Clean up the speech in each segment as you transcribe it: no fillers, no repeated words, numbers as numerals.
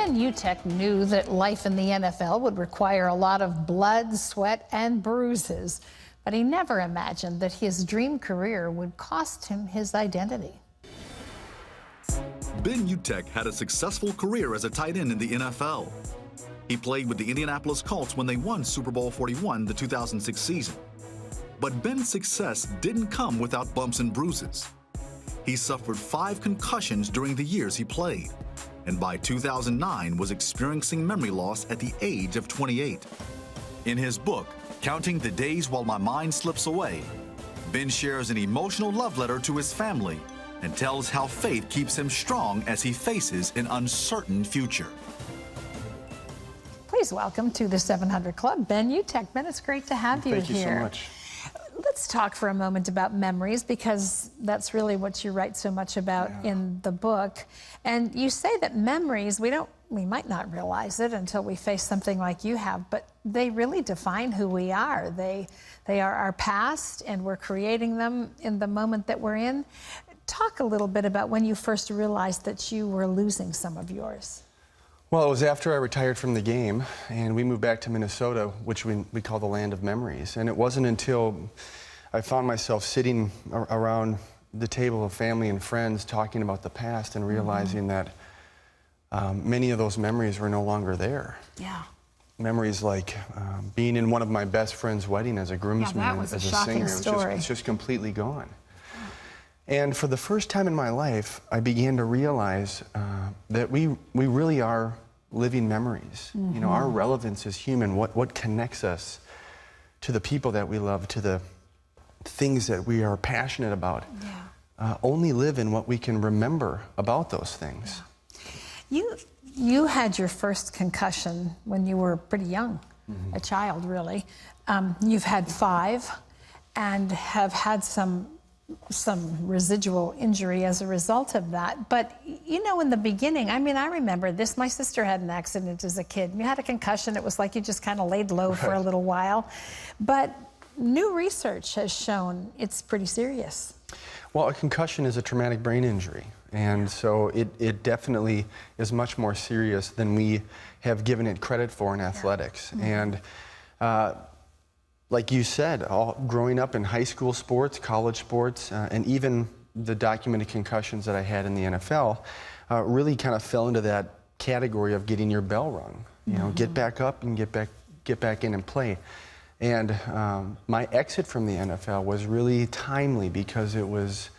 Ben Utecht knew that life in the NFL would require a lot of blood, sweat, and bruises, but he never imagined that his dream career would cost him his identity. Ben Utecht had a successful career as a tight end in the NFL. He played with the Indianapolis Colts when they won Super Bowl 41 the 2006 season. But Ben's success didn't come without bumps and bruises. He suffered 5 concussions during the years he played, and by 2009 was experiencing memory loss at the age of 28. In his book, Counting the Days While My Mind Slips Away, Ben shares an emotional love letter to his family and tells how faith keeps him strong as he faces an uncertain future. Please welcome to the 700 Club, Ben Utecht. Ben, it's great to have you here. Thank you so much. Let's talk for a moment about memories, because that's really what you write so much about in the book. And you say that memories, we might not realize it until we face something like you have, but they really define who we are. They are our past, and we're creating them in the moment that we're in. Talk a little bit about when you first realized that you were losing some of yours. Well, it was after I retired from the game, and we moved back to Minnesota, which we call the land of memories. And it wasn't until I found myself sitting around the table of family and friends talking about the past and realizing that many of those memories were no longer there. Yeah. Memories like being in one of my best friend's wedding as a groomsman, that was as a a shocking singer. story. It's just completely gone. And for the first time in my life, I began to realize that we really are living memories. You know, our relevance as human, what connects us to the people that we love, to the things that we are passionate about, only live in what we can remember about those things. You had your first concussion when you were pretty young, a child really. You've had 5 and have had some residual injury as a result of that. But, you know, in the beginning, I mean, I remember this. My sister had an accident as a kid. You had a concussion. It was like you just kind of laid low for a little while. But new research has shown it's pretty serious. Well, a concussion is a traumatic brain injury. And so it definitely is much more serious than we have given it credit for in athletics. And like you said, growing up in high school sports, college sports, and even the documented concussions that I had in the NFL, really kind of fell into that category of getting your bell rung. You know, get back up and get back in and play. And my exit from the NFL was really timely, because it was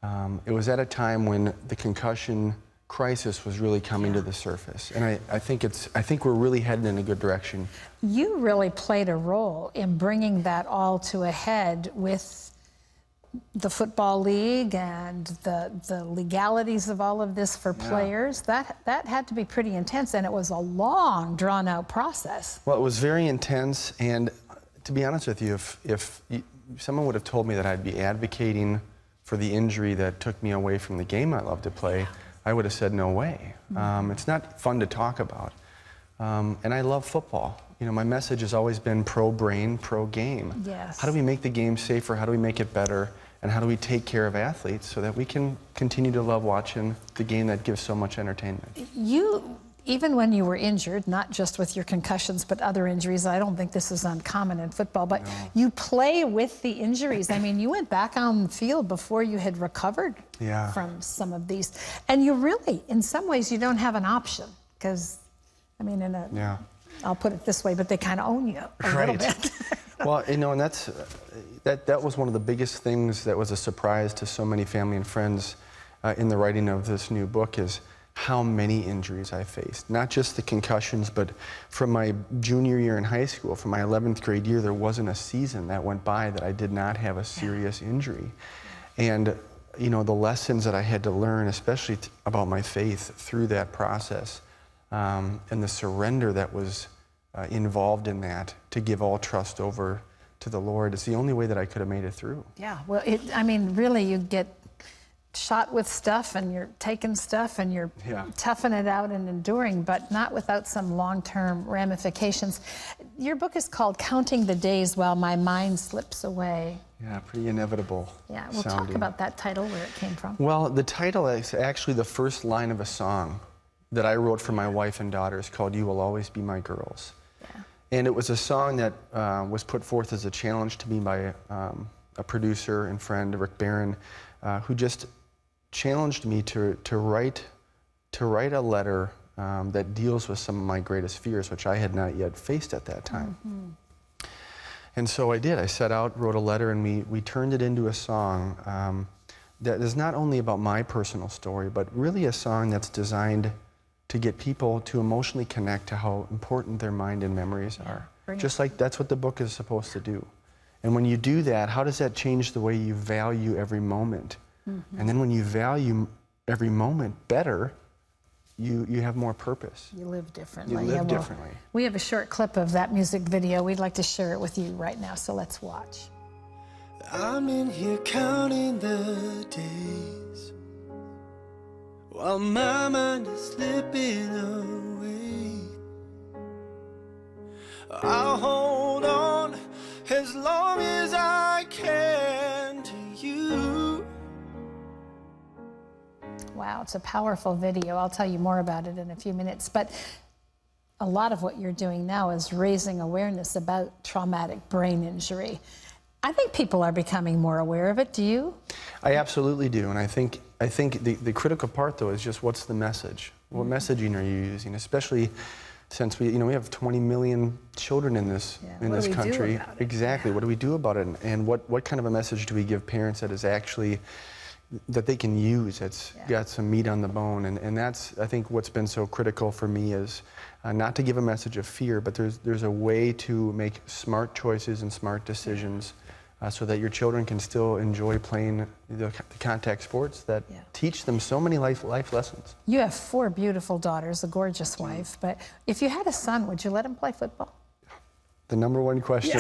at a time when the concussion crisis was really coming to the surface, and I think we're really heading in a good direction. You really played a role in bringing that all to a head with the Football League and the legalities of all of this for players. That had to be pretty intense, and it was a long, drawn-out process. Well, it was very intense, and to be honest with you, if someone would have told me that I'd be advocating for the injury that took me away from the game I love to play, I would have said no way. It's not fun to talk about. And I love football. You know, my message has always been pro-brain, pro-game. Yes. How do we make the game safer? How do we make it better? And how do we take care of athletes so that we can continue to love watching the game that gives so much entertainment? Even when you were injured, not just with your concussions, but other injuries, I don't think this is uncommon in football, but you play with the injuries. I mean, you went back on the field before you had recovered from some of these. And you really, in some ways, you don't have an option, because, I mean, I'll put it this way, but they kind of own you a little bit. Well, you know, and that was one of the biggest things that was a surprise to so many family and friends in the writing of this new book, is how many injuries I faced. Not just the concussions, but from my junior year in high school, from my 11th grade year, there wasn't a season that went by that I did not have a serious injury. And, you know, the lessons that I had to learn, especially about my faith through that process, and the surrender that was involved in that, to give all trust over to the Lord, is the only way that I could have made it through. Yeah, well, I mean, really, you get shot with stuff, and you're taking stuff, and you're toughing it out and enduring, but not without some long-term ramifications. Your book is called Counting the Days While My Mind Slips Away. Yeah, pretty inevitable. Yeah, we'll talk about that title, where it came from. Well, the title is actually the first line of a song that I wrote for my wife and daughters called "You Will Always Be My Girls." Yeah. And it was a song that was put forth as a challenge to me by a producer and friend, Rick Barron, who just challenged me to write a letter that deals with some of my greatest fears, which I had not yet faced at that time. Mm-hmm. And so I did. I set out, wrote a letter, and we turned it into a song that is not only about my personal story, but really a song that's designed to get people to emotionally connect to how important their mind and memories are. Just like that's what the book is supposed to do. And when you do that, how does that change the way you value every moment? Mm-hmm. And then when you value every moment better, you have more purpose. You live differently. You live differently. We have a short clip of that music video. We'd like to share it with you right now, so let's watch. I'm in here counting the days while my mind is slipping away. I'll hold on as long as I can to you. Wow, it's a powerful video. I'll tell you more about it in a few minutes. But a lot of what you're doing now is raising awareness about traumatic brain injury. I think people are becoming more aware of it. Do you? I absolutely do. And I think the critical part, though, is just what's the message? What messaging are you using? Especially since we have 20 million children in this country. Exactly. What do we do about it? And what kind of a message do we give parents that is actually that they can use, that's got some meat on the bone? And that's, I think, what's been so critical for me is not to give a message of fear, but there's a way to make smart choices and smart decisions so that your children can still enjoy playing the contact sports that teach them so many life lessons. You have 4 beautiful daughters, a gorgeous wife, but if you had a son, would you let him play football? The number one question.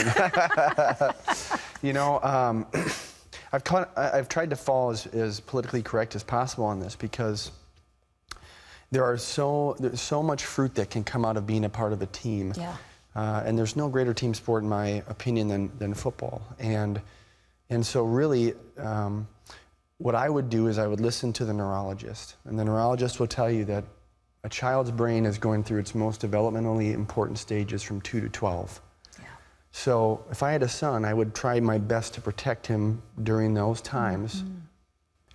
You know, I've tried to fall as politically correct as possible on this because there's so much fruit that can come out of being a part of a team. Yeah. And there's no greater team sport, in my opinion, than football. And so really, what I would do is I would listen to the neurologist. And the neurologist will tell you that a child's brain is going through its most developmentally important stages from 2 to 12. Yeah. So if I had a son, I would try my best to protect him during those times,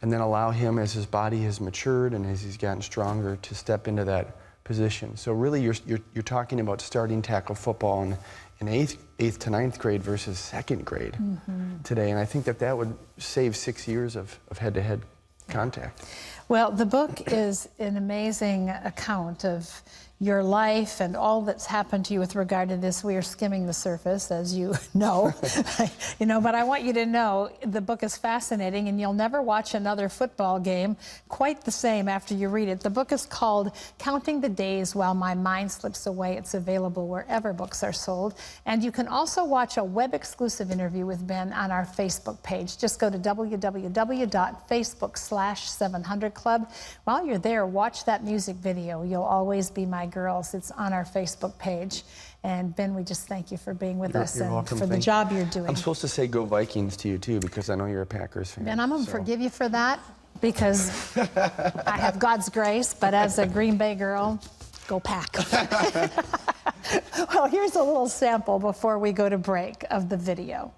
and then allow him, as his body has matured and as he's gotten stronger, to step into that position. So really, you're talking about starting tackle football in 8th to 9th grade versus 2nd grade today, and I think that would save 6 years of head-to-head contact. Well, the book is an amazing account of your life and all that's happened to you with regard to this. We are skimming the surface, as you know. But I want you to know the book is fascinating, and you'll never watch another football game quite the same after you read it. The book is called Counting the Days While My Mind Slips Away. It's available wherever books are sold. And you can also watch a web-exclusive interview with Ben on our Facebook page. Just go to www.facebook/700club. While you're there, watch that music video, You'll Always Be My Girls. It's on our Facebook page. And Ben, we just thank you for being with us and welcome. for the job you're doing. I'm supposed to say go Vikings to you too, because I know you're a Packers fan. Ben, I'm going to forgive you for that because I have God's grace, but as a Green Bay girl, go Pack. Well, here's a little sample before we go to break of the video.